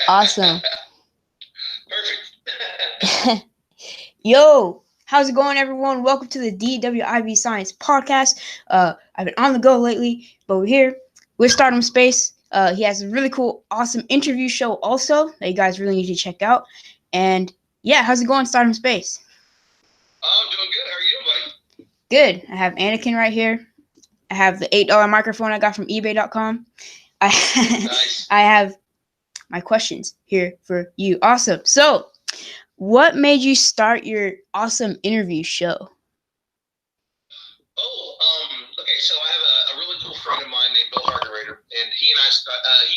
Awesome. Perfect. Yo, how's it going, everyone? Welcome to the dwivScience podcast. I've been on the go lately, but we're here with Stardom Space. He has a really cool, awesome interview show also that you guys really need to check out. And yeah, how's it going, Stardom Space? I'm doing good. How are you doing, buddy? Good. I have Anakin right here. I have the $8 microphone I got from eBay.com. Nice. I have my questions here for you. Awesome. So, what made you start your awesome interview show? Okay. So I have a really cool friend of mine named Bill Hargerator, and he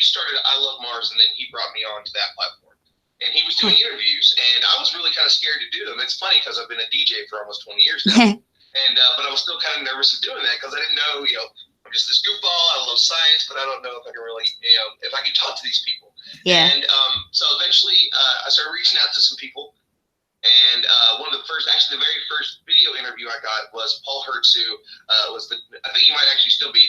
started I Love Mars, and then he brought me on to that platform. And he was doing interviews, and I was really kind of scared to do them. It's funny because I've been a DJ for almost 20 years now, and but I was still kind of nervous of doing that because I didn't know, I'm just this goofball. I love science, but I don't know if I can really, if I can talk to these people. Yeah. And so eventually, I started reaching out to some people. And the very first video interview I got was Paul Hertz, who I think he might actually still be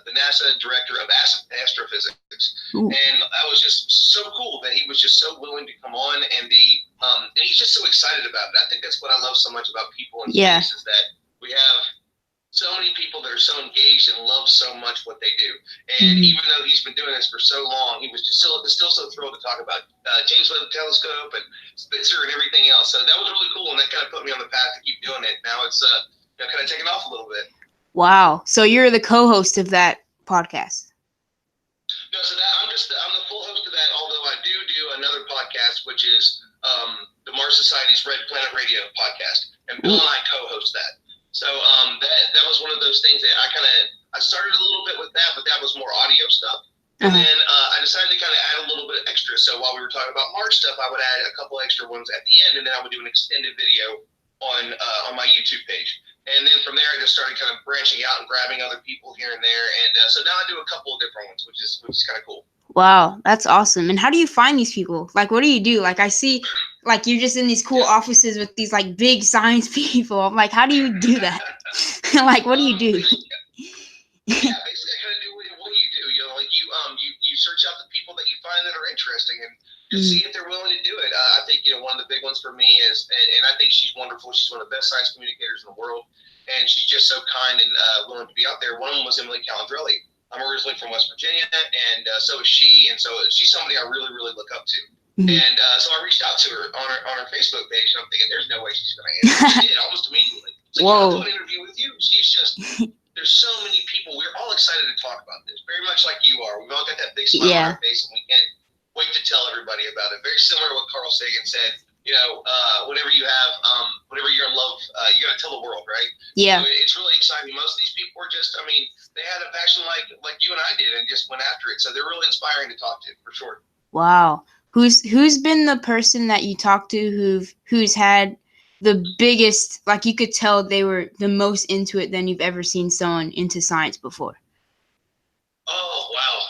the NASA director of astrophysics. Ooh. And that was just so cool that he was just so willing to come on, and he's just so excited about it. I think that's what I love so much about people in space is that we have so many people that are so engaged and love so much what they do. And even though he's been doing this for so long, he was just still so thrilled to talk about James Webb Telescope and Spitzer and everything else. So that was really cool, and that kind of put me on the path to keep doing it. Now it's kind of taken off a little bit. Wow. So you're the co-host of that podcast? No, so I'm the full host of that, although I do another podcast, which is the Mars Society's Red Planet Radio podcast. And Bill and I co-host that. So that was one of those things that I started a little bit with that, but that was more audio stuff. And then I decided to kind of add a little bit extra. So while we were talking about Mars stuff, I would add a couple extra ones at the end, and then I would do an extended video on my YouTube page. And then from there, I just started kind of branching out and grabbing other people here and there. And so now I do a couple of different ones, which is kind of cool. Wow, that's awesome. And how do you find these people? Like, what do you do? Like, I see, like, you're just in these cool offices with these, like, big science people. I'm like, how do you do that? Like, what do you do? Yeah, basically, I kind of do what you do. You search out the people that you find that are interesting and just see if they're willing to do it. I think one of the big ones for me is, and I think she's wonderful. She's one of the best science communicators in the world, and she's just so kind and willing to be out there. One of them was Emily Calandrelli. I'm originally from West Virginia, and so is she, and so she's somebody I really, really look up to. And so I reached out to her on her Facebook page, and I'm thinking, there's no way she's going to answer. She did almost immediately. It's like, I'll do an interview with you. She's just, there's so many people. We're all excited to talk about this, very much like you are. We've all got that big smile on our face, and we can't wait to tell everybody about it. Very similar to what Carl Sagan said. Whenever you're in love, you got to tell the world, right? Yeah. So it's really exciting. Most of these people are just, they had a passion like you and I did and just went after it. So they're really inspiring to talk to, for sure. Wow. Who's been the person that you talked to who's had the biggest, like, you could tell they were the most into it than you've ever seen someone into science before? Oh, wow.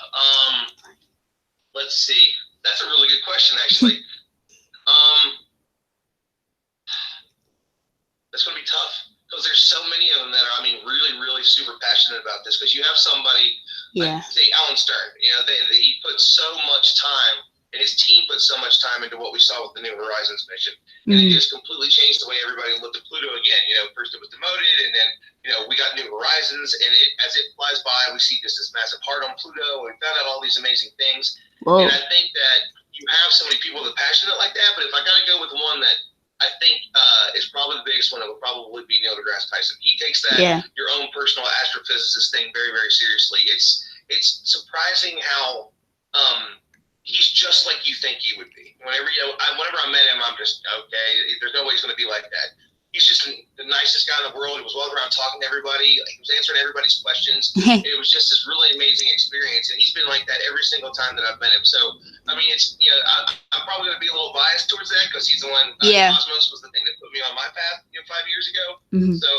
Let's see. That's a really good question, actually. That's going to be tough because there's so many of them that are, really, really super passionate about this. Because you have somebody, like, say, Alan Stern. He put so much time, and his team put so much time into what we saw with the New Horizons mission. And it just completely changed the way everybody looked at Pluto again. First it was demoted, and then, we got New Horizons, and as it flies by, we see just this massive heart on Pluto, and we found out all these amazing things. Whoa. And I think that you have so many people that are passionate like that, but if I got to go with one that I think is probably the biggest one, it would probably be Neil deGrasse Tyson. He takes that your own personal astrophysicist thing very, very seriously. It's surprising how he's just like you think he would be. Whenever I met him, I'm just, okay, there's no way he's going to be like that. He's just the nicest guy in the world. He was walking around talking to everybody. He was answering everybody's questions. It was just this really amazing experience, and he's been like that every single time that I've met him. So, it's I'm probably going to be a little biased towards that because he's the one. Cosmos was the thing that put me on my path, 5 years ago. So,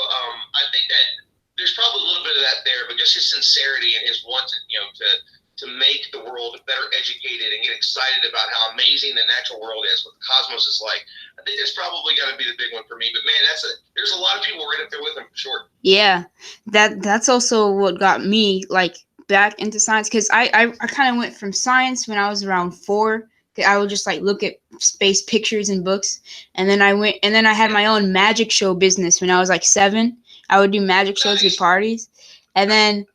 I think that there's probably a little bit of that there, but just his sincerity and his want to make the world better educated and get excited about how amazing the natural world is, what the cosmos is like. I think that's probably got to be the big one for me. But man, there's a lot of people right up there with him for sure. Yeah, that's also what got me, like, back into science because I kind of went from science when I was around 4. I would just like look at space pictures and books, and then I had my own magic show business when I was like 7. I would do magic shows at parties, and then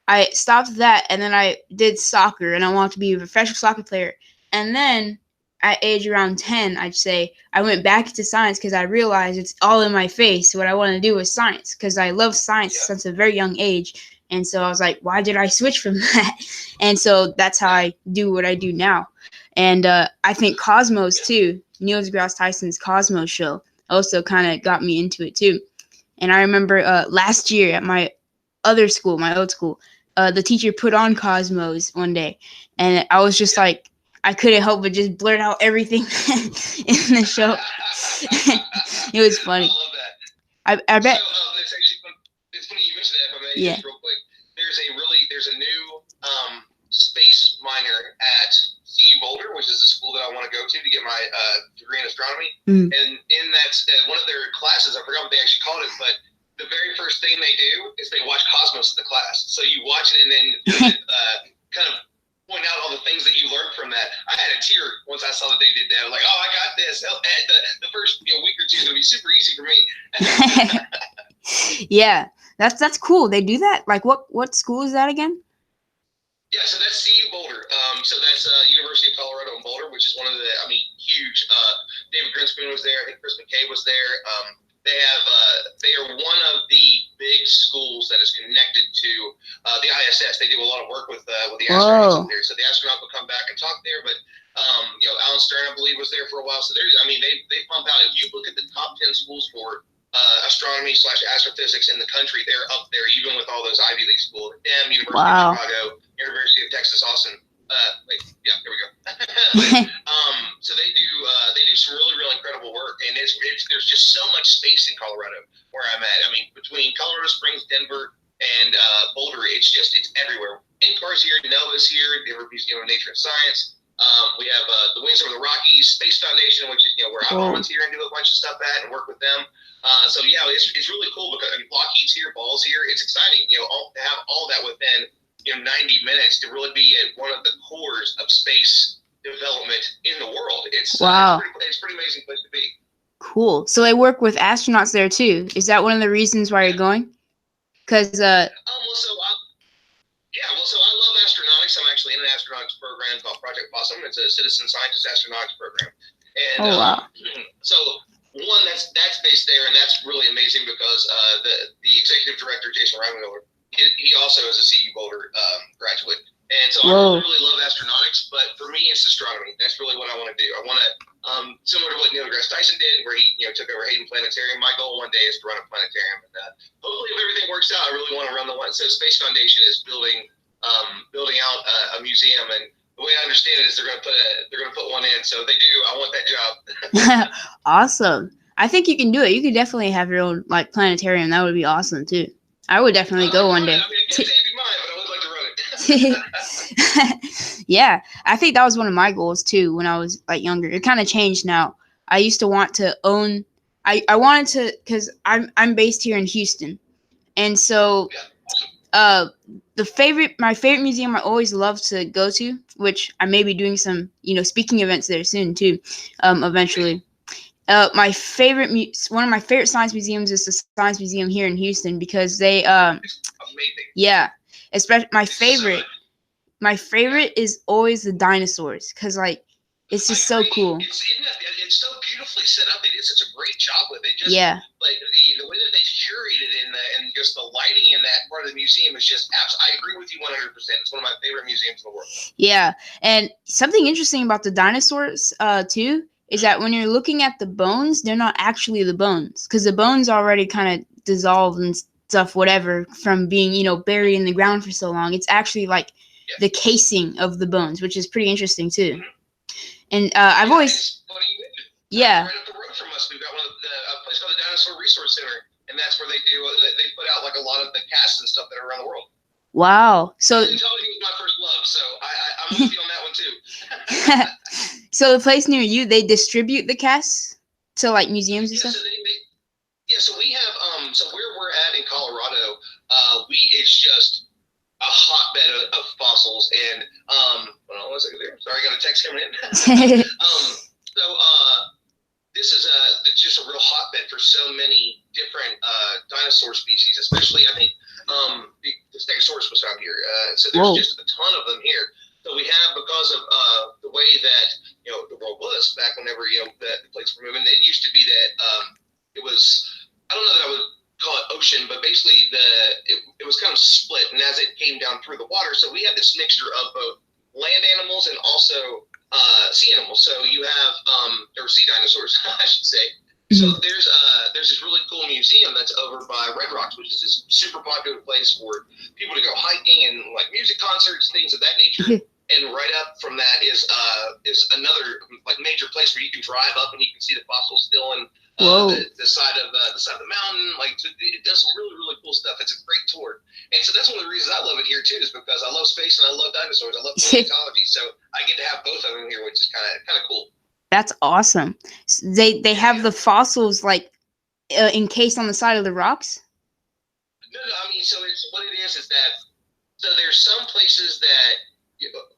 I stopped that, and then I did soccer, and I wanted to be a professional soccer player. And then at age around 10, I'd say I went back into science because I realized it's all in my face. What I want to do is science because I love science since a very young age. And so I was like, why did I switch from that? And so that's how I do what I do now. And I think Cosmos, too, Neil deGrasse Tyson's Cosmos show also kind of got me into it, too. And I remember last year at my other school, my old school, the teacher put on Cosmos one day. And I was just like, I couldn't help but just blurt out everything in the show. It was funny. I love that. I bet. So, it's funny you mentioned that, if I may, just real quick. There's a new space minor at CU Boulder, which is the school that I want to go to get my degree in astronomy. And in that, one of their classes, I forgot what they actually called it, but the very first thing they do is they watch Cosmos in the class. So you watch it and then kind of point out all the things that you learned from that. I had a tear once I saw that they did that. I was like, oh, I got this. The first week or two is going to be super easy for me. Yeah, that's cool. They do that? Like, what school is that again? Yeah, so that's CU Boulder. So that's University of Colorado in Boulder, which is one of the, huge. David Grinspoon was there. I think Chris McCabe was there. They are one of the big schools that is connected to the ISS. They do a lot of work with the astronauts up there. So the astronauts will come back and talk there. But Alan Stern, I believe, was there for a while. So they pump out. If you look at the top 10 schools for astronomy / astrophysics in the country, they're up there, even with all those Ivy League schools. University of Chicago, University of Texas, Austin. There we go. So they do some really incredible work, and there's just so much space in Colorado where I'm at. Between Colorado Springs, Denver, and Boulder, it's everywhere. NCAR's here, NOAA's here, Denver Museum of Nature and Science. We have the Wings Over the Rockies Space Foundation, which is where I volunteer and do a bunch of stuff at and work with them. It's really cool because Lockheed's here, Ball's here. It's exciting, to have all that within 90 minutes to really be at one of the cores of space development in the world. It's it's pretty amazing place to be. Cool. So they work with astronauts there too. Is that one of the reasons why you're going? Because so I love astronautics. I'm actually in an astronautics program called Project Possum. It's a citizen scientist astronautics program. And so one that's based there, and that's really amazing because the executive director, Jason Reimiller, he also is a CU Boulder graduate. And so I really love astronautics, but for me, it's astronomy. That's really what I want to do. I want to, similar to what Neil deGrasse Tyson did, where he took over Hayden Planetarium. My goal one day is to run a planetarium, and hopefully, if everything works out, I really want to run the one. So Space Foundation is building out a museum, and the way I understand it is they're going to put one in. So if they do, I want that job. Awesome. I think you can do it. You could definitely have your own planetarium. That would be awesome too. I would definitely go one day. I can't say it'd be mine, but I would like to run it. Yeah, I think that was one of my goals too when I was younger. It kind of changed now. I used to want to own. I wanted to because I'm based here in Houston, and so my favorite museum I always loved to go to, which I may be doing some speaking events there soon too, eventually. One of my favorite science museums is the Science Museum here in Houston because they it's amazing. Yeah, especially my favorite is always the dinosaurs because it's just so cool. It's so beautifully set up. They did such a great job with it. Just, the way that they curated it and just the lighting in that part of the museum is just absolutely. I agree with you 100%. It's one of my favorite museums in the world. Yeah, and something interesting about the dinosaurs too is that when you're looking at the bones, they're not actually the bones because the bones already kind of dissolved and stuff, whatever, from being buried in the ground for so long. It's actually the casing of the bones, which is pretty interesting too. And I've always right up the road from us, we've got a place called the Dinosaur Resource Center, and that's where they put out a lot of the casts and stuff that are around the world. Wow. So Intelligence was my first love, so I'm with you on that one too. So the place near you, they distribute the casts to museums and stuff? So we have so where we're at in Colorado, it's just hotbed of fossils. And hold on one second there. Sorry, I got a text coming in. This is it's just a real hotbed for so many different dinosaur species, especially I think the Stegosaurus was found here. So there's just a ton of them here. So we have, because of the way that the world was back whenever the plates were moving. It used to be that it was, I don't know that I would call it ocean, but basically it was kind of split, and as it came down through the water, so we had this mixture of both land animals and also sea animals. So you have or sea dinosaurs, I should say. So there's this really cool museum that's over by Red Rocks, which is this super popular place for people to go hiking and like music concerts, things of that nature. And right up from that is another like major place where you can drive up and you can see the fossils still in the side of the mountain. Like, it does some really, really cool stuff. It's a great tour, and so that's one of the reasons I love it here too, is because I love space and I love dinosaurs. I love paleontology, so I get to have both of them here, which is kind of cool. That's awesome. They have the fossils like encased on the side of the rocks. No, I mean, so it's what it is that so there's some places that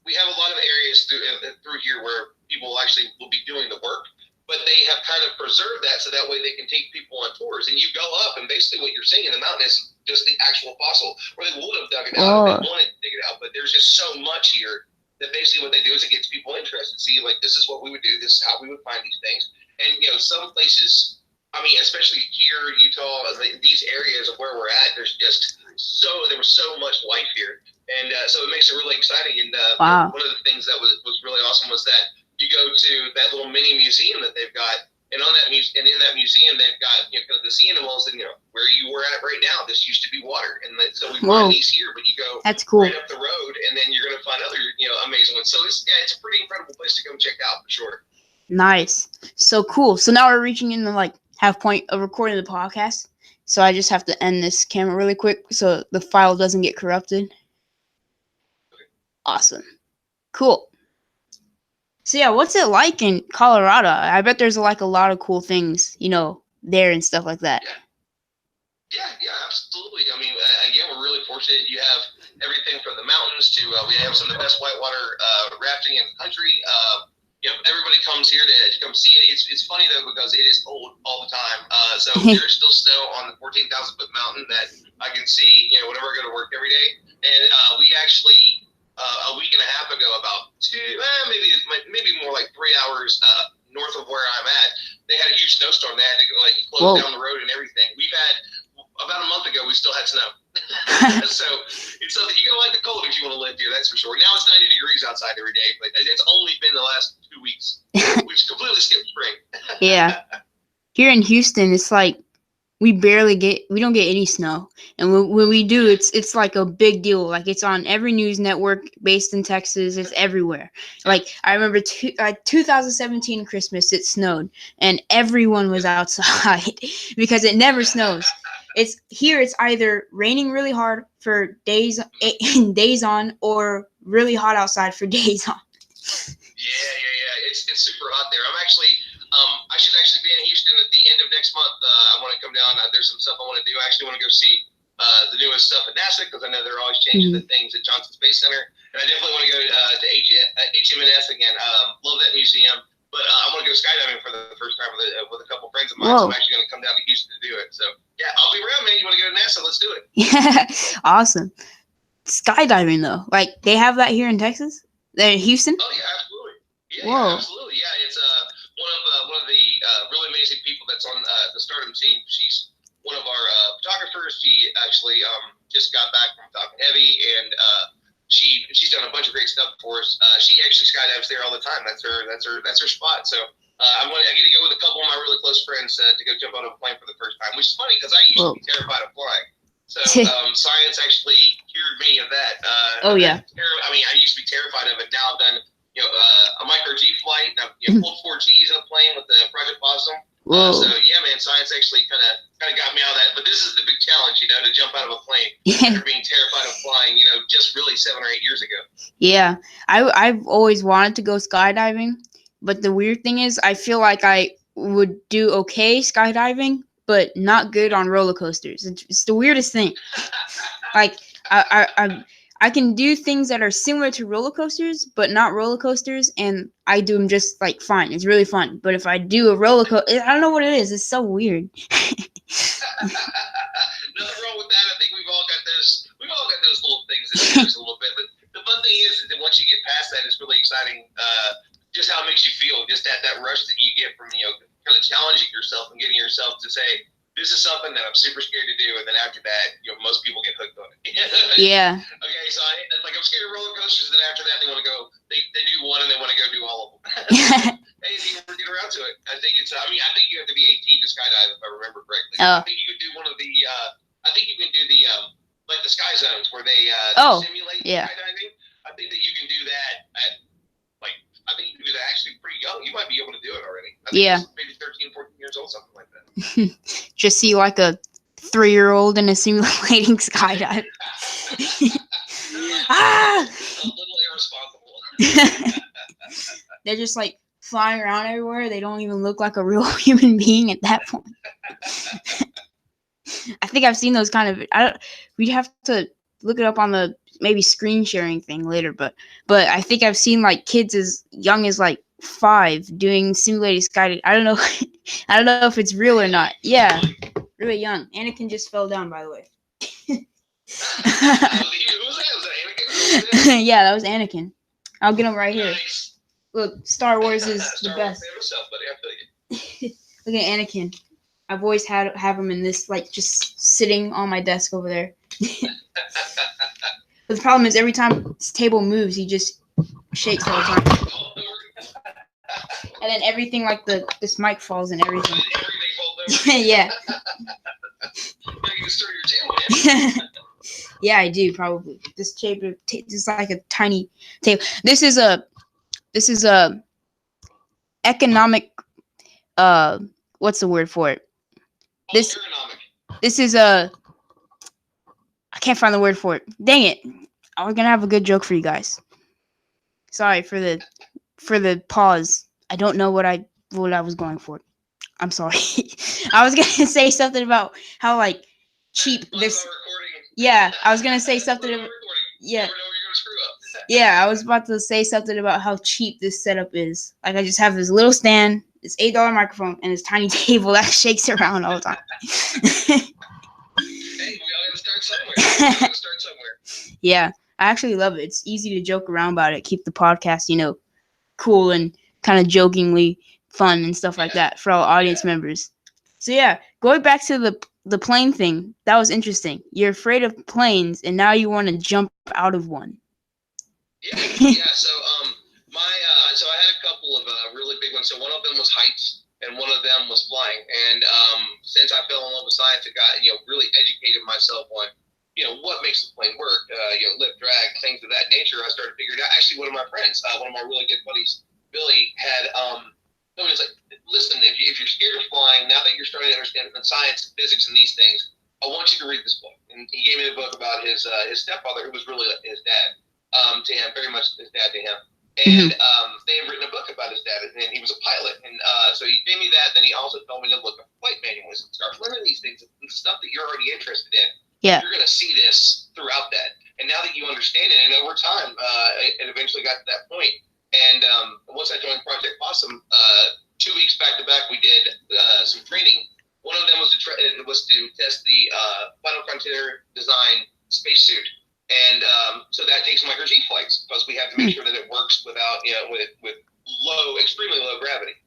we have a lot of areas through here where people actually will be doing the work, but they have kind of preserved that so that way they can take people on tours. And you go up, and basically what you're seeing in the mountain is just the actual fossil, where they would have dug it out if they wanted to dig it out. But there's just so much here that basically what they do is it gets people interested. See, like, this is what we would do. This is how we would find these things. And, some places, I mean, especially here, Utah, these areas of where we're at, there was so much life here. And so it makes it really exciting. And one of the things that was really awesome was that you go to that little mini museum that they've got, and in that museum they've got kind of the sea animals, and where you were at right now. This used to be water, and so we find these here. But you go right up the road, and then you're going to find other amazing ones. So it's a pretty incredible place to come check out for sure. Nice, so cool. So now we're reaching in the half point of recording the podcast. So I just have to end this camera really quick so the file doesn't get corrupted. Awesome. Cool. So yeah, what's it like in Colorado? I bet there's a lot of cool things, there and stuff like that. Yeah, absolutely. I mean, again, we're really fortunate. You have everything from the mountains to we have some of the best whitewater rafting in the country. Everybody comes here to come see it. It's funny though, because it is cold all the time. So there's still snow on the 14,000 foot mountain that I can see, whenever I go to work every day. And we actually a week and a half ago, about maybe more like 3 hours north of where I'm at, they had a huge snowstorm. They had to close down the road and everything. We've had about a month ago, we still had snow. So it's something you're gonna like the cold if you want to live here. That's for sure. Now it's 90 degrees outside every day, but it's only been the last 2 weeks, which completely skipped spring. Yeah, here in Houston, it's like we don't get any snow, and when we do, it's like a big deal. Like, it's on every news network based in Texas. It's everywhere. Like, I remember 2017 Christmas, it snowed, and everyone was outside because it never snows. It's either raining really hard for days on, or really hot outside for days on. Yeah. It's super hot there. I'm actually. I should actually be in Houston at the end of next month. I want to come down. There's some stuff I want to do. I actually want to go see the newest stuff at NASA, because I know they're always changing the things at Johnson Space Center. And I definitely want to go to HMNS again. Love that museum. But I want to go skydiving for the first time with a couple friends of mine. So I'm actually going to come down to Houston to do it. So, yeah, I'll be around, man. You want to go to NASA? Let's do it. Yeah, awesome. Skydiving, though. Like, they have that here in Texas? In Houston? Oh, yeah, absolutely. Yeah, absolutely. Yeah, it's one of the really amazing people that's on the Stardom team. She's one of our photographers. She actually just got back from Falcon Heavy, and she's done a bunch of great stuff for us. She actually skydives there all the time. That's her spot. So I get to go with a couple of my really close friends to go jump out of a plane for the first time, which is funny because I used to be terrified of flying. So science actually cured me of that. Yeah. I mean, I used to be terrified of it. Now I've done a micro G flight, and I've pulled 4 Gs in a plane with the Project Possum. So yeah, man, science actually kind of got me out of that. But this is the big challenge, to jump out of a plane after being terrified of flying, just really 7 or 8 years ago. Yeah, I've always wanted to go skydiving, but the weird thing is, I feel like I would do okay skydiving, but not good on roller coasters. It's the weirdest thing. Like, I can do things that are similar to roller coasters, but not roller coasters, and I do them just like fine. It's really fun. But if I do a roller coaster, I don't know what it is. It's so weird. Nothing wrong with that. I think we've all got those. We've all got those little things that scares a little bit. But the fun thing is that once you get past that, it's really exciting. Just how it makes you feel. Just that rush that you get from kind of challenging yourself and getting yourself to say, this is something that I'm super scared to do, and then after that, most people get hooked on it. Yeah. Okay, so I'm scared of roller coasters, and then after that, they want to go. They do one, and they want to go do all of them. Hey, you never get around to it. I think it's. I think you have to be 18 to skydive, if I remember correctly. Oh. I think you could do one of the. I think you can do the like the sky zones where they simulate skydiving. I think that you can do that at I think you can do that actually pretty young. You might be able to do it already. I think maybe 13, 14 years old, something like that. Just see like a 3-year-old in a simulating skydive. A little irresponsible. They're just like flying around everywhere. They don't even look like a real human being at that point. I think I've seen those kind of. We'd have to look it up on the maybe screen sharing thing later, but I think I've seen like kids as young as like 5 doing simulated skydiving. I don't know. I don't know if it's real or not. Yeah, really young. Anakin just fell down, by the way. Yeah, that was Anakin. I'll get him right here. Nice. Look, Star Wars is the best. Look at Anakin. I've always have him in this, like, just sitting on my desk over there. But the problem is every time this table moves, he just shakes all the time. And then everything, like this mic falls and everything. Yeah. Yeah, I do probably. This table is like a tiny table. This is a economic. What's the word for it? This is a. I can't find the word for it. Dang it! I was gonna have a good joke for you guys. Sorry for the pause. I don't know what I was going for. I'm sorry. I was gonna say something about how like cheap this. Yeah, I was gonna say something. Yeah. Yeah, I was about to say something about how cheap this setup is. Like I just have this little stand, this $8 microphone, and this tiny table that shakes around all the time. Hey, we all gotta start somewhere. Yeah, I actually love it. It's easy to joke around about it. Keep the podcast, cool and kind of jokingly fun and stuff like that for all audience members. So yeah, going back to the plane thing, that was interesting. You're afraid of planes, and now you want to jump out of one. Yeah. So so I had a couple of really big ones. So one of them was heights, and one of them was flying. And since I fell in love with science, I got really educated myself on what makes the plane work, lift, drag, things of that nature. I started figuring out. Actually, one of my friends, one of my really good buddies, Billy, had told me, it's like, listen, if you're scared of flying, now that you're starting to understand science, physics, and these things, I want you to read this book. And he gave me the book about his stepfather, who was really like his dad to him, very much his dad to him. And they had written a book about his dad, and he was a pilot. And so he gave me that. Then he also told me to look at flight manuals and start learning these things, the stuff that you're already interested in. Yeah. You're going to see this throughout that. And now that you understand it, and over time, it eventually got to that point. And once I joined Project Possum, 2 weeks back to back, we did some training. One of them was to test the Final Frontier design spacesuit. And so that takes micro G flights, because we have to make sure that it works without, with extremely low gravity.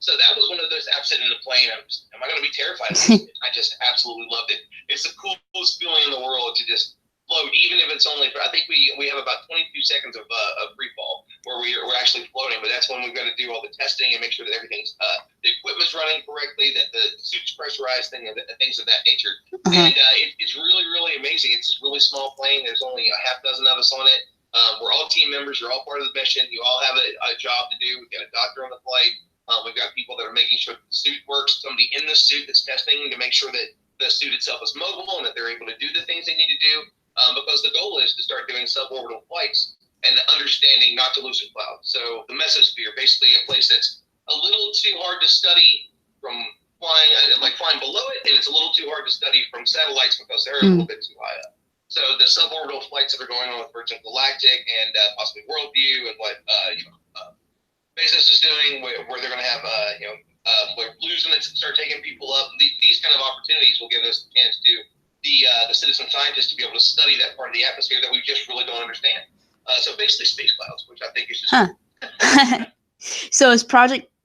So that was one of those. I'm sitting in the plane. Am I going to be terrified of this? I just absolutely loved it. It's the coolest feeling in the world to just float, even if it's only. I think we have about 22 seconds of free fall where we're actually floating, but that's when we're going to do all the testing and make sure that everything's the equipment's running correctly, that the suit's pressurized, and things of that nature. And it's really, really amazing. It's this really small plane. There's only a half dozen of us on it. We're all team members. You're all part of the mission. You all have a job to do. We've got a doctor on the flight. We've got people that are making sure the suit works. Somebody in the suit that's testing to make sure that the suit itself is mobile and that they're able to do the things they need to do. Because the goal is to start doing suborbital flights and understanding not to lose a cloud. So the mesosphere, basically a place that's a little too hard to study from flying below it, and it's a little too hard to study from satellites because they're a little bit too high up. So the suborbital flights that are going on with Virgin Galactic and possibly Worldview and what Bezos is doing, where they're going to have where Blue's going to start taking people up. These kind of opportunities will give us a chance to the citizen scientists to be able to study that part of the atmosphere that we just really don't understand. So basically space clouds, which I think is just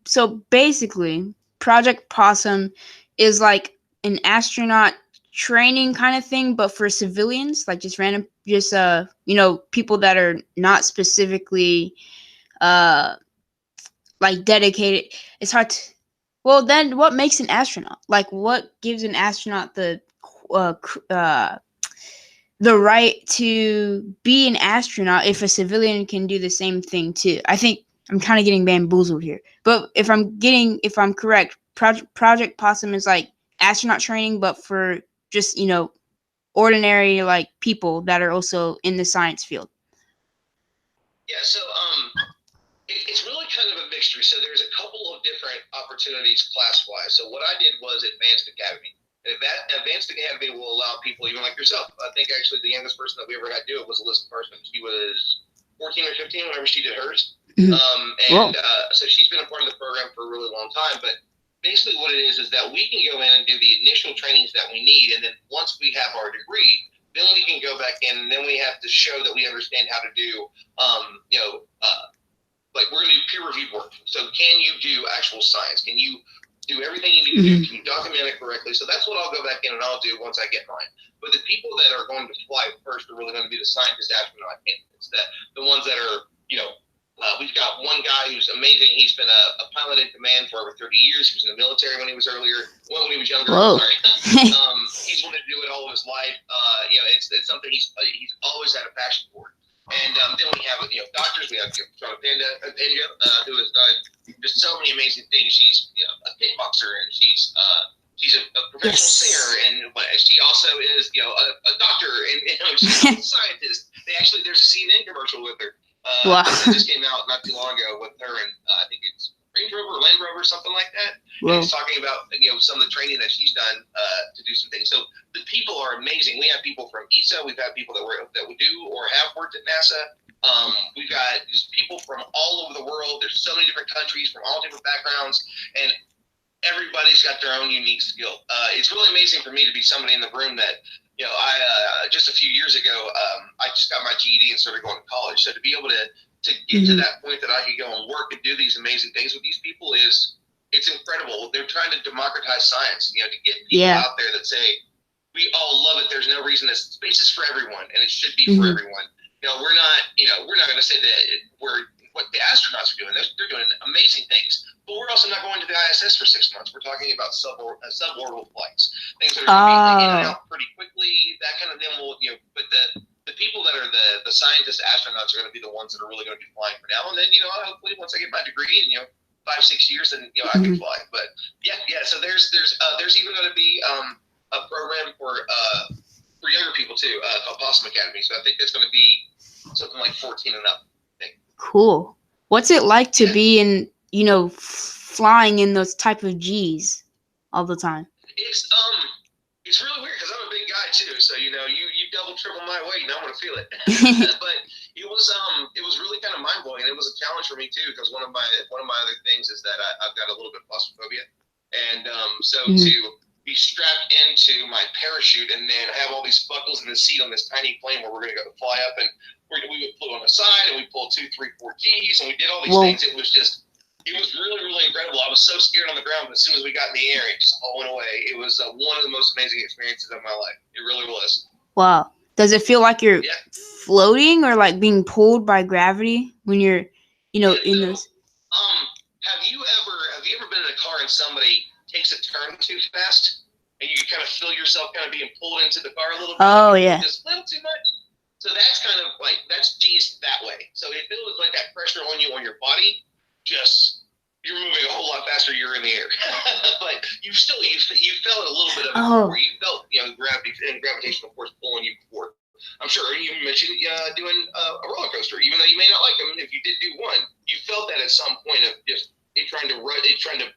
So basically Project Possum is like an astronaut training kind of thing, but for civilians, like just random, just people that are not specifically like dedicated. It's hard to, well, then what makes an astronaut? Like what gives an astronaut the right to be an astronaut if a civilian can do the same thing too? I think I'm kind of getting bamboozled here, but if I'm correct, Project Possum is like astronaut training, but for just ordinary like people that are also in the science field. Yeah, so it's really kind of a mixture. So there's a couple of different opportunities class-wise. So what I did was Advanced Academy. Advanced Academy will allow people, even like yourself. I think actually the youngest person that we ever had do it was Alyssa Parsons. She was 14 or 15 whenever she did hers. So she's been a part of the program for a really long time. But basically what it is that we can go in and do the initial trainings that we need. And then once we have our degree, then we can go back in and then we have to show that we understand how to do, like we're going to do peer-reviewed work. So can you do actual science? Can you do everything you need to do? Can you document it correctly? So that's what I'll go back in and I'll do once I get mine. But the people that are going to fly first are really going to be the scientist astronaut candidates. The ones that are, we've got one guy who's amazing. He's been a pilot in command for over 30 years. He was in the military when he was younger. Whoa. Sorry. He's wanted to do it all of his life. It's something he's always had a passion for. And then we have doctors. We have Panda, who has done just so many amazing things. She's a kickboxer and she's a professional singer, and she also is a doctor and she's a scientist. There's a CNN commercial with her. Wow. That just came out not too long ago with her, and I think it's Range Rover or Land Rover, something like that. And it's talking about some of the training that she's done to do some things. So the people are amazing. We have people from ESA. We've had people that we do or have worked at NASA. We've got people from all over the world. There's so many different countries from all different backgrounds, and everybody's got their own unique skill. It's really amazing for me to be somebody in the room that I just a few years ago I just got my GED and started going to college. So to be able to get to that point that I could go and work and do these amazing things with these people it's incredible. They're trying to democratize science, to get people out there that say, we all love it. There's no reason that space is for everyone and it should be for everyone. We're not going to say that we're what the astronauts are doing. They're doing amazing things, but we're also not going to the ISS for 6 months. We're talking about suborbital flights, things that are going to be in and out pretty quickly. That kind of then will, but the people that are the scientists, astronauts are going to be the ones that are really going to be flying for now. And then, hopefully once I get my degree in, 5-6 years, then, I can fly. But yeah. So there's even going to be a program for younger people too, called Possum Academy. So I think that's going to be something like 14 and up. Cool. What's it like to be in, flying in those type of G's all the time? It's really weird because I'm a big guy too. So you double triple my weight and I'm gonna feel it. But it was really kind of mind blowing. It was a challenge for me too because one of my other things is that I've got a little bit of claustrophobia, and to be strapped into my parachute and then have all these buckles in the seat on this tiny plane where we're gonna go fly up, and we would flew on the side and we pulled 2, 3, 4 Gs and we did all these things. It was really, really incredible. I was so scared on the ground, but as soon as we got in the air, it just all went away. It was one of the most amazing experiences of my life. It really was. Wow. Does it feel like you're floating or like being pulled by gravity when you're, in those? Have you ever been in a car and somebody takes a turn too fast and you kind of feel yourself kind of being pulled into the car a little bit? Oh, yeah. Just a little too much. So that's kind of like, that's G's that way. So it feels like that pressure on you on your body. Just you're moving a whole lot faster. You're in the air, but you felt a little bit of it before. You felt gravity and gravitational force pulling you before. I'm sure you mentioned doing a roller coaster, even though you may not like them. If you did do one, you felt that at some point of just it trying to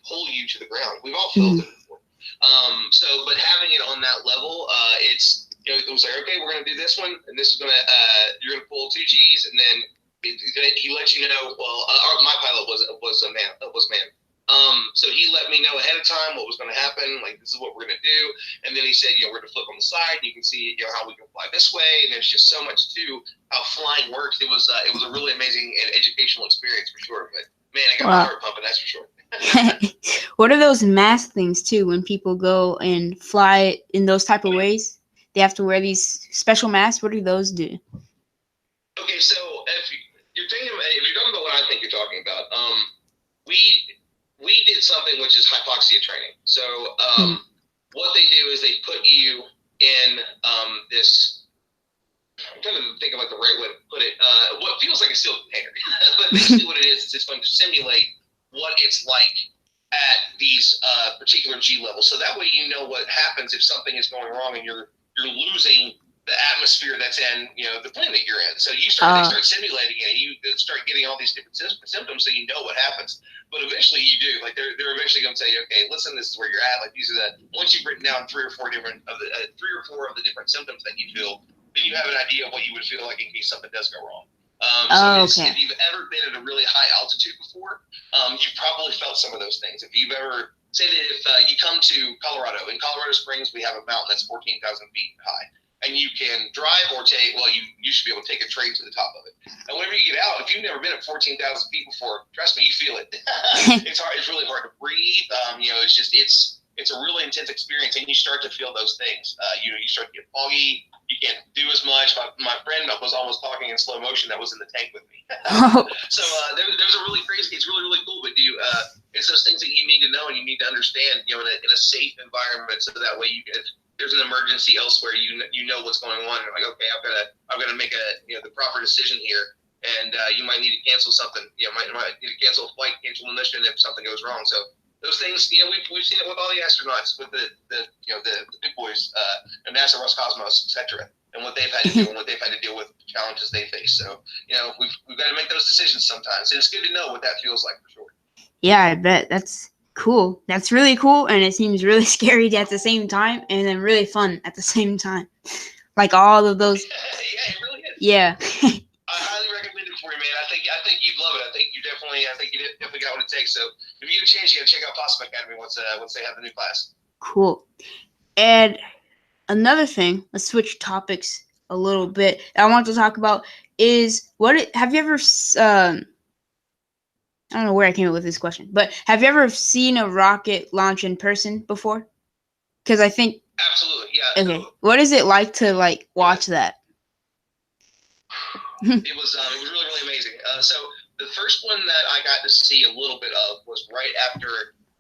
pull you to the ground. We've all felt it before. But having it on that level, it's it was like, okay, we're going to do this one, and this is going to, you're going to pull 2 Gs, and then he lets you know, well, my pilot was a man. So he let me know ahead of time what was going to happen, like, this is what we're going to do, and then he said, we're going to flip on the side, and you can see, how we can fly this way, and there's just so much to how flying works. It was a really amazing and educational experience for sure, but man, I got my heart pumping, that's for sure. What are those mask things too when people go and fly in those type of ways? They have to wear these special masks. What do those do? Okay, so if you're talking about what I think you're talking about, we did something which is hypoxia training. So what they do is they put you in this. I'm trying to think of like the right way to put it. What feels like a steel container, but basically what it is it's going to simulate what it's like at these particular G levels. So that way you know what happens if something is going wrong and you're losing the atmosphere that's in the planet you're in. So they start simulating it, and you start getting all these different symptoms, so you know what happens. But eventually you do. Like they're eventually going to say, okay, listen, this is where you're at. Like these are once you've written down 3 or 4 of the different symptoms that you feel, then you have an idea of what you would feel like in case something does go wrong. Okay. If you've ever been at a really high altitude before, you've probably felt some of those things. If you've ever, say that if you come to Colorado, in Colorado Springs, we have a mountain that's 14,000 feet high. And you can drive or you should be able to take a train to the top of it. And whenever you get out, if you've never been at 14,000 feet before, trust me, you feel it. It's hard. It's really hard to breathe. It's a really intense experience, and you start to feel those things. You start to get foggy. You can't do as much. My friend was almost talking in slow motion that was in the tank with me. So there's a really crazy. It's really, really cool. But it's those things that you need to know and you need to understand. In a safe environment, so that way if there's an emergency elsewhere, you know what's going on. And like, okay, I've got to make the proper decision here, and you might need to cancel something. Might need to cancel a flight, cancel a mission if something goes wrong. So those things, we've seen it with all the astronauts, with the big boys, NASA, Roscosmos, etc., and what they've had to do and what they've had to deal with, challenges they face. So we've got to make those decisions sometimes, and it's good to know what that feels like for sure. Yeah, I bet. That's cool. That's really cool, and it seems really scary at the same time, and then really fun at the same time. Like all of those. Yeah, it really is. Yeah. I highly recommend it for you, man. I think you'd love it. I think you definitely got what it takes. So if you get a chance, you got to check out Possum Academy once they have the new class. Cool. And another thing, let's switch topics a little bit. I want to talk about is have you ever I don't know where I came up with this question, but have you ever seen a rocket launch in person before? Because I think absolutely, yeah. Okay, what is it like to watch that? It was really, really amazing. So the first one that I got to see a little bit of was right after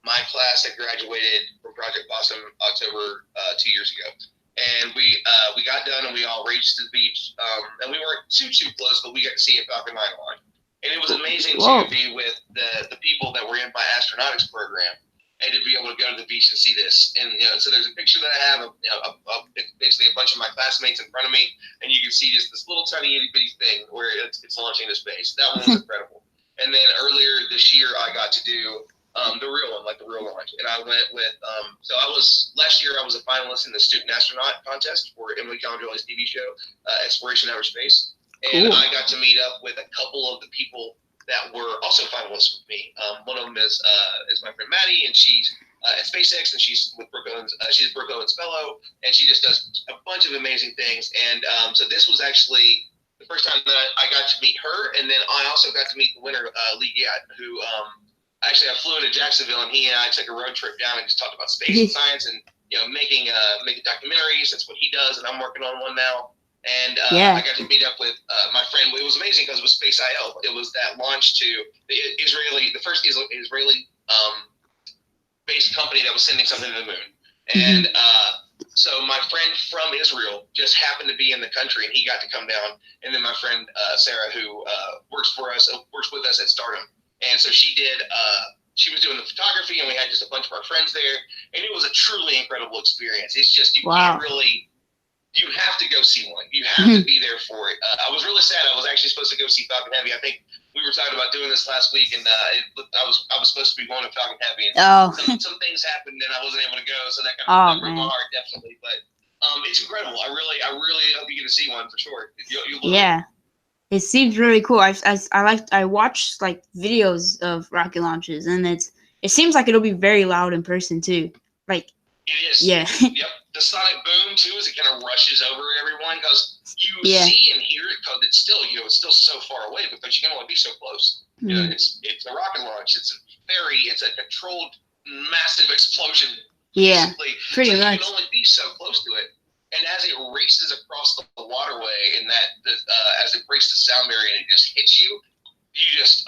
my class had graduated from Project Possum October 2 years ago. And we got done and we all raced to the beach. And we weren't too close, but we got to see a Falcon 9 launch. And it was amazing to be with the people that were in my astronautics program and to be able to go to the beach and see this. And so there's a picture that I have of basically a bunch of my classmates in front of me, and you can see just this little tiny itty bitty thing where it's launching into space. That one was incredible. And then earlier this year, I got to do the real one, like the real launch. And I went with last year I was a finalist in the Student Astronaut contest for Emily Condrelli's TV show, Exploration Outer Space. And I got to meet up with a couple of the people that were also finalists with me. One of them is my friend Maddie, and she's at SpaceX, and she's with Brooke Owens. She's Brooke Owens Fellow, and she just does a bunch of amazing things. And so this was actually the first time that I got to meet her, and then I also got to meet the winner, Lee Gadd, who actually I flew into Jacksonville, and he and I took a road trip down and just talked about space and science, and making documentaries. That's what he does, and I'm working on one now. And I got to meet up with my friend. It was amazing because it was Space IL. It was that launch to the first Israeli based company that was sending something to the moon. And so my friend from Israel just happened to be in the country, and he got to come down. And then my friend Sarah, who works with us at Stardom, and so she did. She was doing the photography, and we had just a bunch of our friends there, and it was a truly incredible experience. It's just can't really. You have to go see one. You have to be there for it. I was really sad. I was actually supposed to go see Falcon Heavy. I think we were talking about doing this last week, and I was supposed to be going to Falcon Heavy, and some things happened, and I wasn't able to go, so that kind of broke my heart, definitely. But It's incredible. I really hope you get to see one for sure. Yeah. It seems really cool. I watched like videos of rocket launches, and it seems like it'll be very loud in person too. Like it is. Yeah. Yep. The sonic boom too, as it kind of rushes over everyone because you see and hear it because it's still it's still so far away because you can only be so close. Mm-hmm. You know, it's a rocket launch. It's a controlled massive explosion. Yeah. Pretty so much. You can only be so close to it. And as it races across the waterway, and as it breaks the sound barrier and it just hits you, you just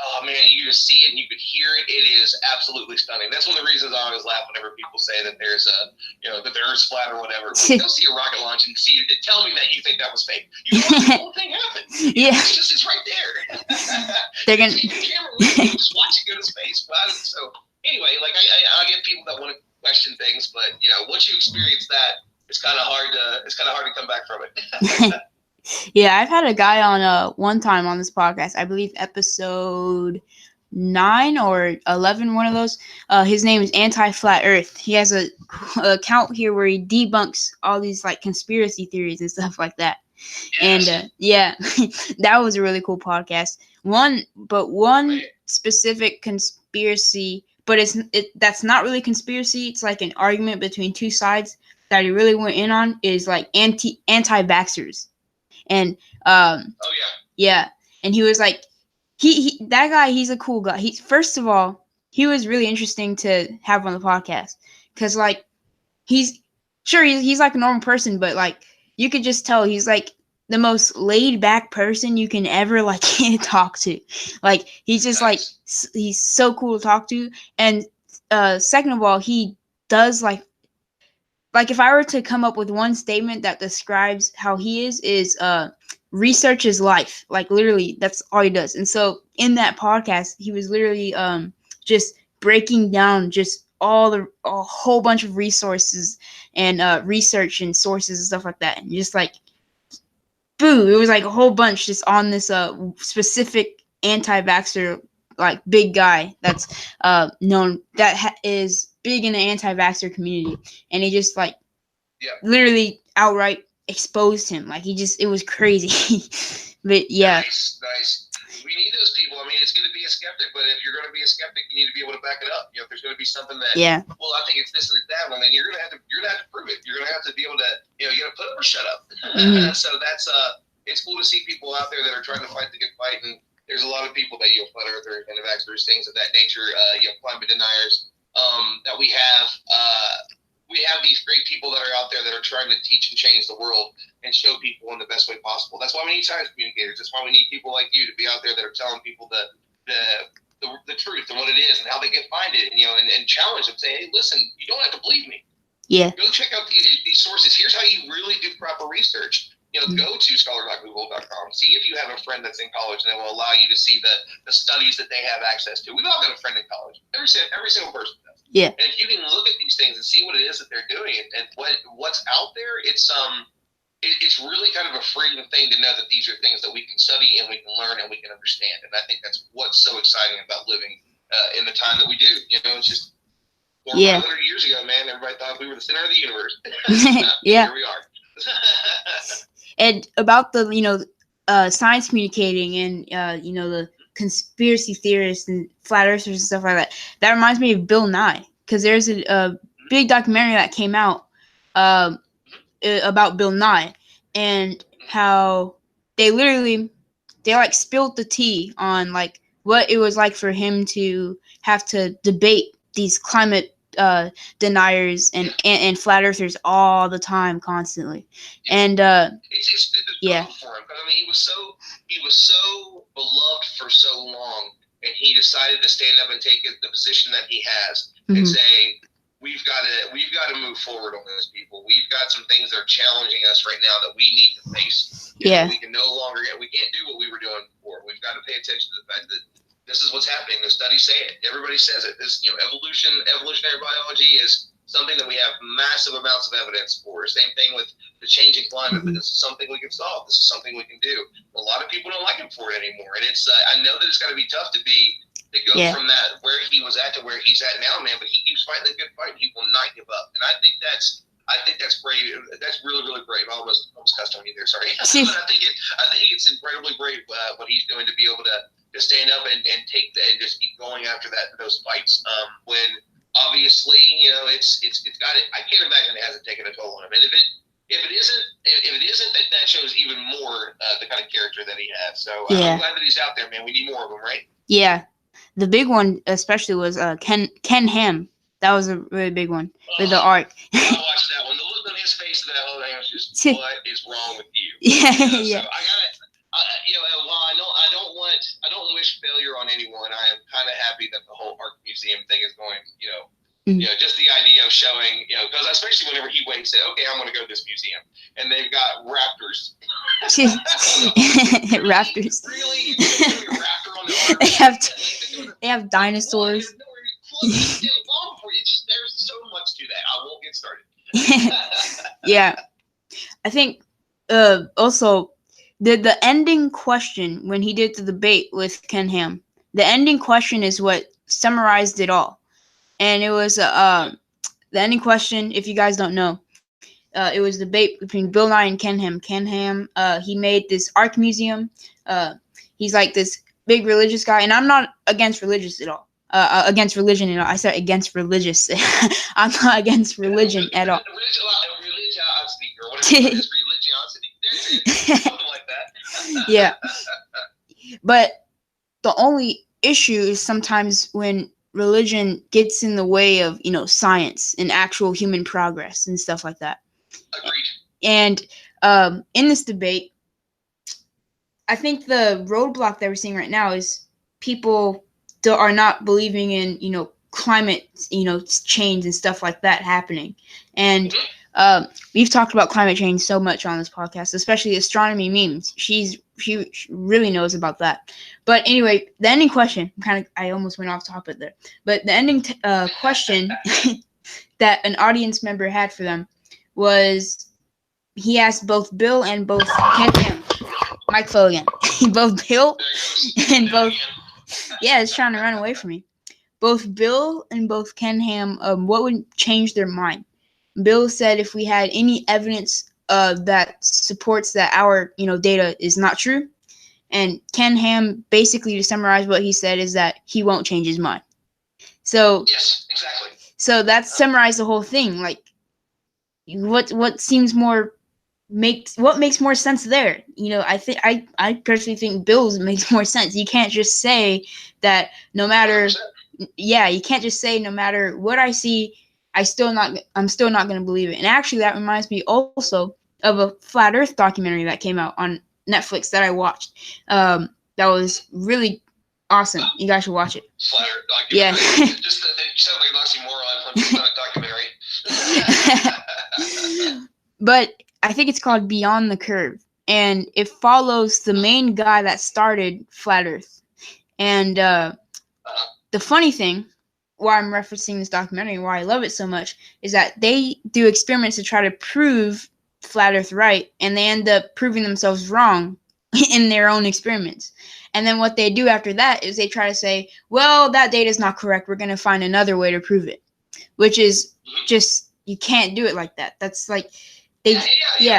see it and you could hear it. It is absolutely stunning. That's one of the reasons I always laugh whenever people say that there's that the Earth's flat or whatever. Go see a rocket launch and tell me that you think that was fake. You know, the whole thing happened. Yeah, it's right there. They're gonna take your camera with you, just watch it go to space. So anyway, like I get people that want to question things, but once you experience that, it's kind of hard to come back from it. Yeah, I've had a guy on one time on this podcast, I believe episode 9 or 11, one of those. His name is AntiFlatEarth. He has a account here where he debunks all these like conspiracy theories and stuff like that. Yes. And yeah, that was a really cool podcast. One specific conspiracy, but that's not really conspiracy. It's like an argument between two sides that he really went in on is like anti-vaxxers. And yeah, and he was like, that guy, he's a cool guy. First of all, he was really interesting to have on the podcast because like he's like a normal person, but like you could just tell he's like the most laid back person you can ever like talk to. Like he's just like he's so cool to talk to. And second of all, he does like if I were to come up with one statement that describes how he is research is life. Like literally that's all he does. And so in that podcast, he was literally just breaking down just a whole bunch of resources and research and sources and stuff like that. And just like boom, it was like a whole bunch just on this specific anti-vaxxer like big guy that's known that is big in the anti-vaxxer community, and he just like literally outright exposed him. Like it was crazy. But yeah. Nice. We need those people. I mean, it's good to be a skeptic, but if you're going to be a skeptic, you need to be able to back it up. If there's going to be something that, well, I think it's this and that, well, then you're going to have to prove it. You're going to have to be able to, you got to put up or shut up. Mm-hmm. So that's it's cool to see people out there that are trying to fight the good fight, and there's a lot of people that flat earthers, anti-vaxxers, things of that nature, climate deniers that we have. We have these great people that are out there that are trying to teach and change the world and show people in the best way possible. That's why we need science communicators. That's why we need people like you to be out there that are telling people the truth and what it is and how they can find it, and challenge them. Say, hey, listen, you don't have to believe me. Yeah. Go check out these sources. Here's how you really do proper research. Go to scholar.google.com. See if you have a friend that's in college, and they will allow you to see the studies that they have access to. We've all got a friend in college. Every single person does. Yeah. And if you can look at these things and see what it is that they're doing and what's out there, it's really kind of a freeing thing to know that these are things that we can study and we can learn and we can understand. And I think that's what's so exciting about living in the time that we do. It's just 400 years ago, man. Everybody thought we were the center of the universe. Yeah. Here we are. And about the science communicating and the conspiracy theorists and flat earthers and stuff like that. That reminds me of Bill Nye, because there's a big documentary that came out about Bill Nye and how they like spilled the tea on like what it was like for him to have to debate these climate deniers and flat earthers all the time, constantly. And it's for him. I mean, he was so beloved for so long, and he decided to stand up and take the position that he has and say, we've got to move forward on this, people. We've got some things that are challenging us right now that we need to face. We can no longer we can't do what we were doing before. We've got to pay attention to the fact that this is what's happening. The studies say it. Everybody says it. This, evolutionary biology is something that we have massive amounts of evidence for. Same thing with the changing climate, but this is something we can solve. This is something we can do. A lot of people don't like him for it anymore, and it's. I know that it's got to be tough to go from that where he was at to where he's at now, man. But he keeps fighting the good fight. And he will not give up, and I think that's I think that's brave. That's really, really brave. I almost cussed on you there. Sorry. But I think it's incredibly brave what he's doing to be able to stand up and take and just keep going after those fights. When obviously, it's got it. I can't imagine it hasn't taken a toll on him. And if it isn't, that shows even more the kind of character that he has. So I'm glad that he's out there, man. We need more of them, right? Yeah, the big one especially was Ken Ham. That was a really big one with the arc. I watched that one. The look on his face of that whole thing was just, what is wrong with you? Yeah, yeah. So I gotta, while I don't wish failure on anyone. I am kind of happy that the whole art museum thing is going. Just the idea of showing, because especially whenever he waits, said, okay, I'm going to go to this museum, and they've got raptors. Raptors. Really? A raptor on the arm? They have dinosaurs. There's so much to that. I won't get started. Yeah, I think also the ending question when he did the debate with Ken Ham, the ending question is what summarized it all, and it was the ending question. If you guys don't know, it was the debate between Bill Nye and Ken Ham. Ken Ham, he made this art museum. He's like this big religious guy, and I'm not against religious at all. Against religion at all. I said against religious. I'm not against religion at all. Religiosity. Something like that. Yeah. But the only issue is sometimes when religion gets in the way of, science and actual human progress and stuff like that. Agreed. And in this debate, I think the roadblock that we're seeing right now is people are not believing in, climate, change and stuff like that happening. And we've talked about climate change so much on this podcast, especially Astronomy memes. She really knows about that. But anyway, the ending question, I almost went off topic there. But the ending question that an audience member had for them was, he asked both Bill and both Ken Ham. Mike fell again. Both Bill and both. Yeah, it's trying to run away from me. Both Bill and both Ken Ham, what would change their mind? Bill said if we had any evidence that supports that our, data is not true. And Ken Ham, basically to summarize what he said, is that he won't change his mind. So yes, exactly. So that summarized the whole thing. Like, what seems more what makes more sense there? I personally think Bill's makes more sense. You can't just say that no matter 100%. Yeah, you can't just say no matter what I see, I'm still not going to believe it. And actually that reminds me also of a Flat Earth documentary that came out on Netflix that I watched. That was really awesome. You guys should watch it. Flat Earth documentary. Yeah. Just they sound like an oxymoron from a documentary. But I think it's called Beyond the Curve, and it follows the main guy that started Flat Earth. And the funny thing, why I'm referencing this documentary and why I love it so much, is that they do experiments to try to prove Flat Earth right, and they end up proving themselves wrong in their own experiments. And then what they do after that is they try to say, well, that data is not correct. We're going to find another way to prove it, which is just, you can't do it like that. That's like, yeah.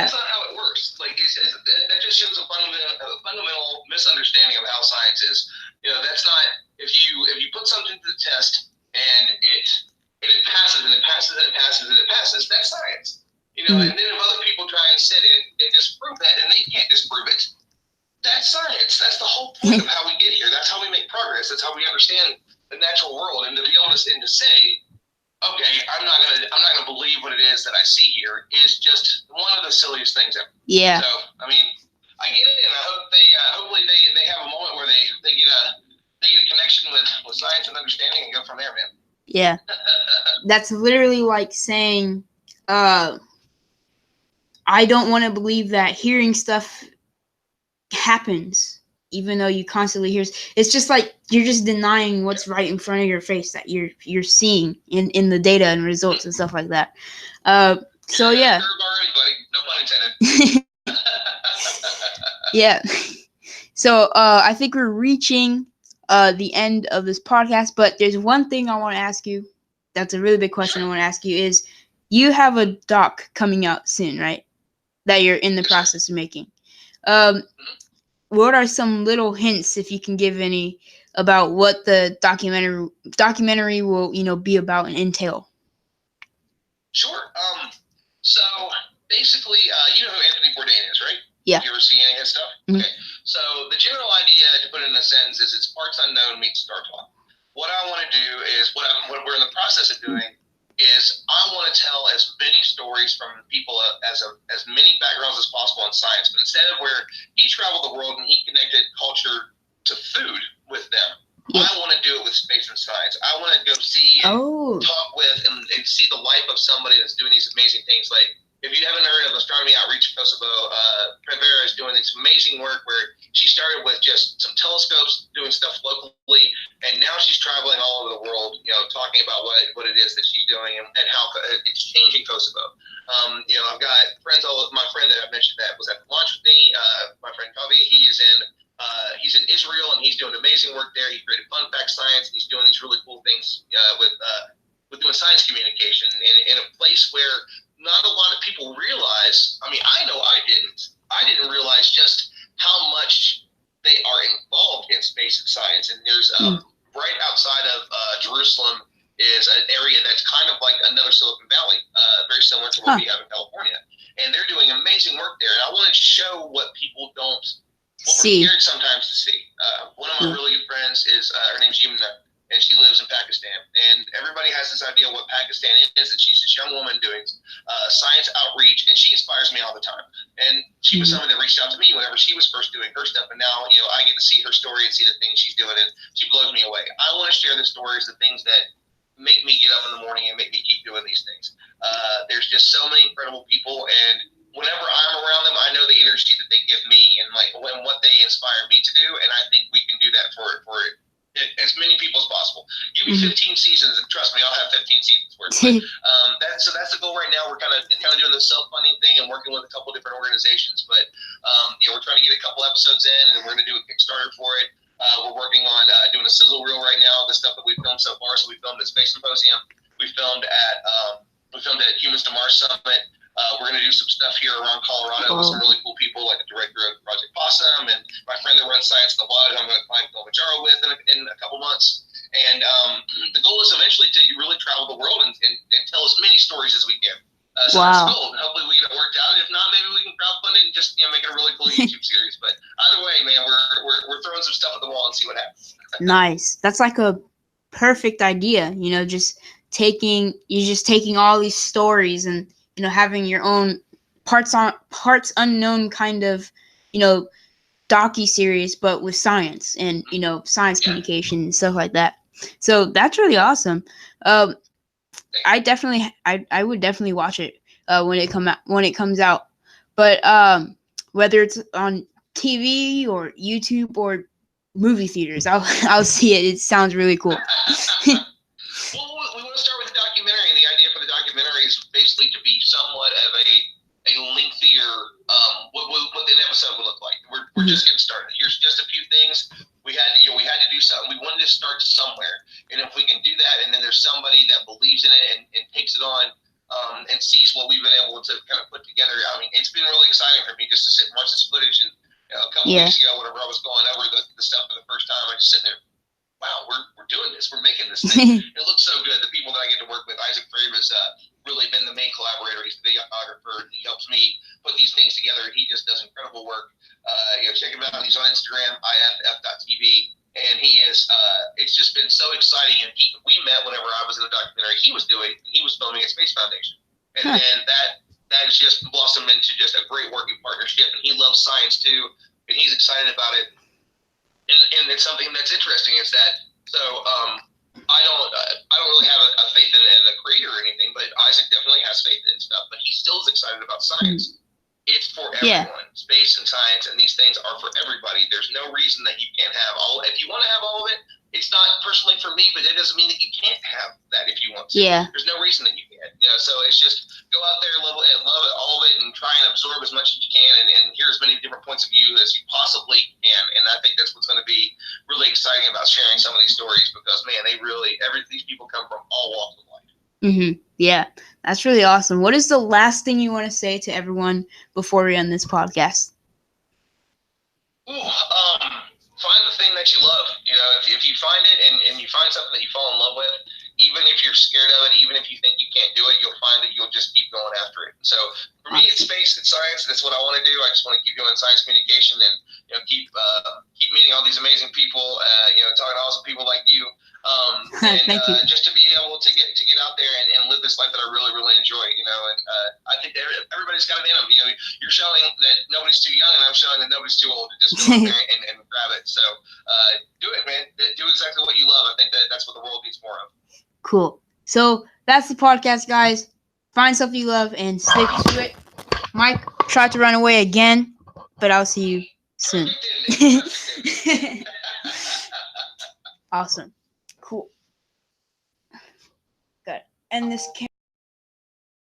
That's not how it works. Like that just shows a fundamental misunderstanding of how science is. That's not, if you put something to the test and it passes and it passes and it passes and it passes, that's science. And then if other people try and sit and disprove that and they can't disprove it, that's science. That's the whole point of how we get here. That's how we make progress. That's how we understand the natural world. And to be able to say, okay, I'm not gonna believe what it is that I see here is just one of the silliest things ever. Yeah. So I get it, and I hope hopefully they have a moment where they get a connection with science and understanding and go from there, man. Yeah. That's literally like saying, I don't want to believe that hearing stuff happens, even though you constantly hear. It's just like you're just denying what's right in front of your face that you're seeing in the data and results and stuff like that. So yeah. Already, buddy. No pun intended. Yeah. So I think we're reaching the end of this podcast, but there's one thing I want to ask you. That's a really big question I want to ask you is, you have a doc coming out soon, right? That you're in the process of making. What are some little hints, if you can give any, about what the documentary will, be about and entail? Sure. So basically, you know who Anthony Bourdain is, right? Yeah. You ever see any of his stuff? Mm-hmm. Okay. So the general idea, to put it in a sentence, is it's parts unknown meets Star Talk. What I want to do is what we're in the process of doing is I want to tell as many stories from people as many backgrounds as possible in science. But instead of where he traveled the world and he connected culture to food with them, I want to do it with space and science. I want to go see and talk with and see the life of somebody that's doing these amazing things. Like, if you haven't heard of Astronomy Outreach Kosovo, Prevera is doing this amazing work where she started with just some telescopes doing stuff locally, and now she's traveling all over the world, talking about what it is that she's doing and how it's changing Kosovo. I've got friends, my friend that I mentioned that was at the launch with me, my friend Kavi, he's in Israel, and he's doing amazing work there. He created Fun Fact Science, and he's doing these really cool things with doing science communication in a place where not a lot of people realize. I mean, I know I didn't realize just how much they are involved in space and science. And there's right outside of Jerusalem is an area that's kind of like another Silicon Valley, very similar to what we have in California. And they're doing amazing work there. And I want to show what people don't, what we're scared sometimes to see. One of my really good friends is, her name's Yumna, and she lives in Pakistan. And everybody has this idea of what Pakistan is, and she's this young woman doing science outreach, and she inspires me all the time. And she was someone that reached out to me whenever she was first doing her stuff, and now, I get to see her story and see the things she's doing, and she blows me away. I want to share the stories, the things that make me get up in the morning and make me keep doing these things. There's just so many incredible people, and whenever I'm around them, I know the energy that they give me and what they inspire me to do, and I think we can do that for as many people as possible. Give me 15 seasons, and trust me, I'll have 15 seasons worth. So that's the goal right now. We're kind of doing the self-funding thing and working with a couple different organizations, but we're trying to get a couple episodes in, and then we're going to do a Kickstarter for it. We're working on doing a sizzle reel right now, the stuff that we've filmed so far. So we filmed at Space Symposium. We filmed at Humans to Mars Summit. We're going to do some stuff here around Colorado with some really cool people, like the director of Project Possum and my friend that runs Science in the Wild, who I'm going to climb Kilimanjaro with in a couple months. And the goal is eventually to really travel the world and tell as many stories as we can. So that's the goal. Hopefully we get it worked out. If not, maybe we can crowdfund it and just make it a really cool YouTube series. But either way, man, we're throwing some stuff at the wall and see what happens. Nice. That's like a perfect idea. Just taking all these stories and having your own parts unknown kind of docu-series, but with science and science communication and stuff like that. So that's really awesome. I would definitely watch it when it comes out. But whether it's on TV or YouTube or movie theaters, I'll see it. It sounds really cool. Well, we want to start with the documentary, and the idea for the documentary is basically to be somewhat of a lengthier, what an episode would look like. We're just getting started. Here's just a few things. We had to do something. We wanted to start somewhere, and if we can do that, and then there's somebody that believes in it and takes it on, and sees what we've been able to kind of put together. I mean, it's been really exciting for me just to sit and watch this footage. And a couple weeks ago, whenever I was going over the stuff for the first time, I just sitting there. Wow, we're doing this. We're making this thing. It looks so good. The people that I get to work with, Isaac Frave has really been the main collaborator. He's the videographer. He helps me put these things together. He just does incredible work. Check him out. He's on Instagram, iff.tv. And he is, it's just been so exciting. And we met whenever I was in the documentary he was filming at Space Foundation. And then that has just blossomed into just a great working partnership. And he loves science too. And he's excited about it. And it's something that's interesting is that, so I don't really have a faith in the creator or anything, but Isaac definitely has faith in stuff, but he still is excited about science. It's for everyone. Space and science and these things are for everybody. There's no reason that you can't have all. If you want to have all of it, it's not personally for me, but it doesn't mean that you can't have that if you want to. There's no reason that you can't. So it's just go out there, love it, all of it, and try and absorb as much as you can, and hear as many different points of view as you possibly can. And I think that's what's going to be really exciting about sharing some of these stories, because man, these people come from all walks of life. Yeah, That's really awesome. What is the last thing you want to say to everyone before we end this podcast? Find the thing that you love. You know, if you find it and you find something that you fall in love with, even if you're scared of it, even if you think you can't do it, you'll find that you'll just keep going after it. So for me, it's space, it's science. That's what I want to do. I just want to keep doing science communication and keep meeting all these amazing people. Talking to awesome people like you. Thank you. Just to be able to get out there and live this life that I really, really enjoy. I think everybody's got it in them. You're showing that nobody's too young, and I'm showing that nobody's too old to just go out there and grab it. So do it, man. Do exactly what you love. I think that's what the world needs more of. Cool. So that's the podcast, guys. Find something you love and stick to it. Mike tried to run away again, but I'll see you soon. Awesome. Cool. Good. And this